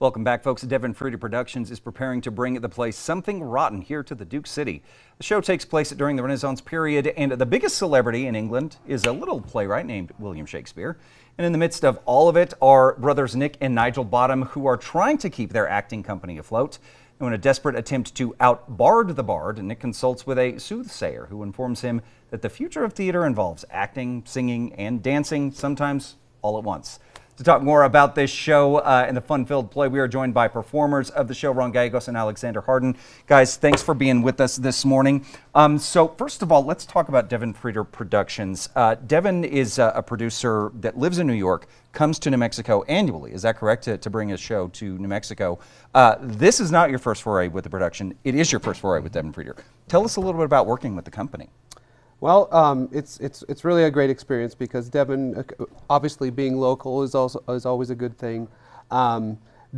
Welcome back, folks. Devon Productions is preparing to bring the play Something Rotten here to the Duke City. The show takes place during the Renaissance period, and the biggest celebrity in England is a little playwright named William Shakespeare. And in the midst of all of it are brothers Nick and Nigel Bottom, who are trying to keep their acting company afloat. And in a desperate attempt to out-bard the bard, Nick consults with a soothsayer who informs him that the future of theater involves acting, singing, and dancing, sometimes all at once. To talk more about this show and the fun-filled play, we are joined by performers of the show, Ron Gallegos and Alexander Harden. Guys, thanks for being with us this morning. So first of all, let's talk about Devon Productions. Devon is a producer that lives in New York, comes to New Mexico annually. Is that correct, to bring a show to New Mexico? This is not your first foray with the production. It is your first foray with Devon Frieder. Tell us a little bit about working with the company. Well, it's really a great experience because Devon, obviously being local is always a good thing.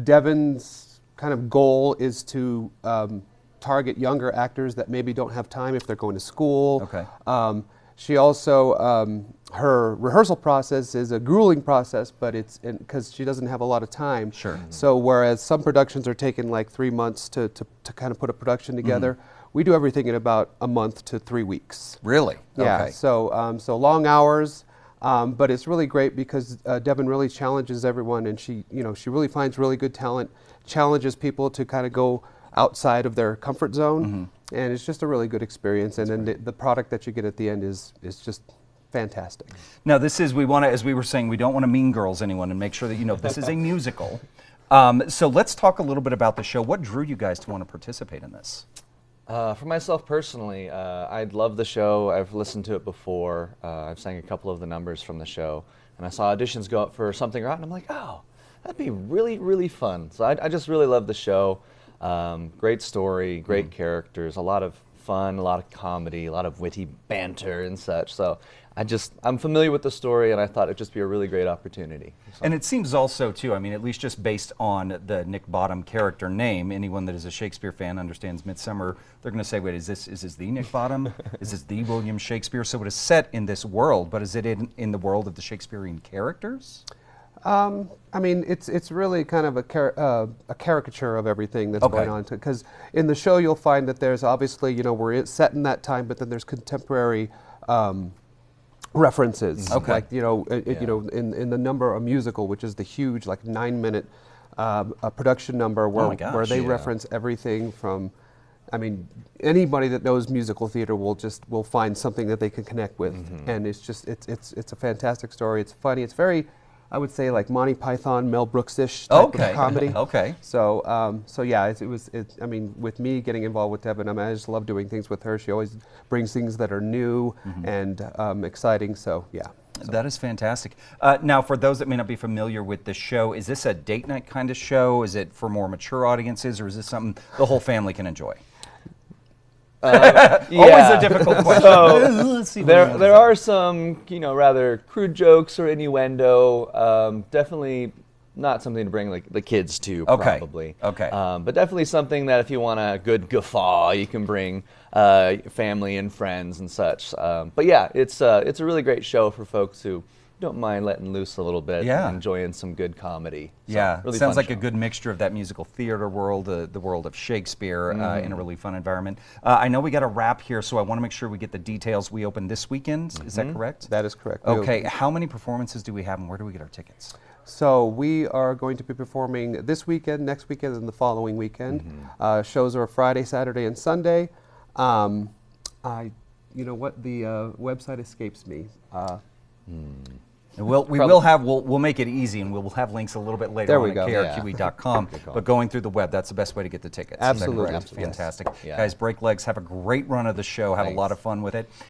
Devon's kind of goal is to target younger actors that maybe don't have time if they're going to school. Okay. She also her rehearsal process is a grueling process, but it's because she doesn't have a lot of time. Sure. So whereas some productions are taking like 3 months to kind of put a production together. We do everything in about a month to 3 weeks. Really? Yeah. Okay. So long hours, but it's really great because Devon really challenges everyone, and she really finds really good talent, challenges people to kind of go outside of their comfort zone, and it's just a really good experience. And then the product that you get at the end is just fantastic. Now, this is, we want to, as we were saying, we don't want to mean girls anyone, and make sure that this is a musical. So let's talk a little bit about the show. What drew you guys to want to participate in this? For myself personally, I love the show. I've listened to it before. I've sang a couple of the numbers from the show, and I saw auditions go up for Something Rotten. I'm like, oh, that'd be really, really fun. So I just really love the show. Great story, great characters, a lot of fun, a lot of comedy, a lot of witty banter and such. So I'm familiar with the story, and I thought it'd just be a really great opportunity. So. And it seems also, too, I mean, at least just based on the Nick Bottom character name, anyone that is a Shakespeare fan understands Midsummer. They're going to say, wait, is this the Nick Bottom? Is this the William Shakespeare? So it is set in this world, but is it in the world of the Shakespearean characters? I mean, it's really kind of a caricature of everything that's going on. Because in the show, you'll find that there's obviously, we're set in that time, but then there's contemporary references, like in the number a musical, which is the huge like 9-minute production number where they reference everything from. I mean, anybody that knows musical theater will find something that they can connect with, and it's a fantastic story. It's funny. It's very, I would say, like Monty Python, Mel Brooks-ish type of comedy. So yeah, I mean, with me getting involved with Devon, I just love doing things with her. She always brings things that are new and exciting. So yeah. That is fantastic. Now, for those that may not be familiar with the show, is this a date night kind of show? Is it for more mature audiences, or is this something the whole family can enjoy? Always a difficult question. So there are some, rather crude jokes or innuendo. Definitely not something to bring like the kids to, probably. Okay. But definitely something that if you want a good guffaw, you can bring family and friends and such. But yeah, it's a really great show for folks who don't mind letting loose a little bit and enjoying some good comedy. So, really sounds like a good mixture of that musical theater world, the world of Shakespeare in a really fun environment. I know we got a wrap here, so I want to make sure we get the details. We open this weekend, is that correct? That is correct. Okay, how many performances do we have, and where do we get our tickets? So we are going to be performing this weekend, next weekend, and the following weekend. Shows are Friday, Saturday, and Sunday. You know what, the website escapes me. We'll make it easy, and we'll have links a little bit later on at krqe.com. But going through the web, that's the best way to get the tickets. Absolutely. Fantastic. Guys, break legs, have a great run of the show, have a lot of fun with it.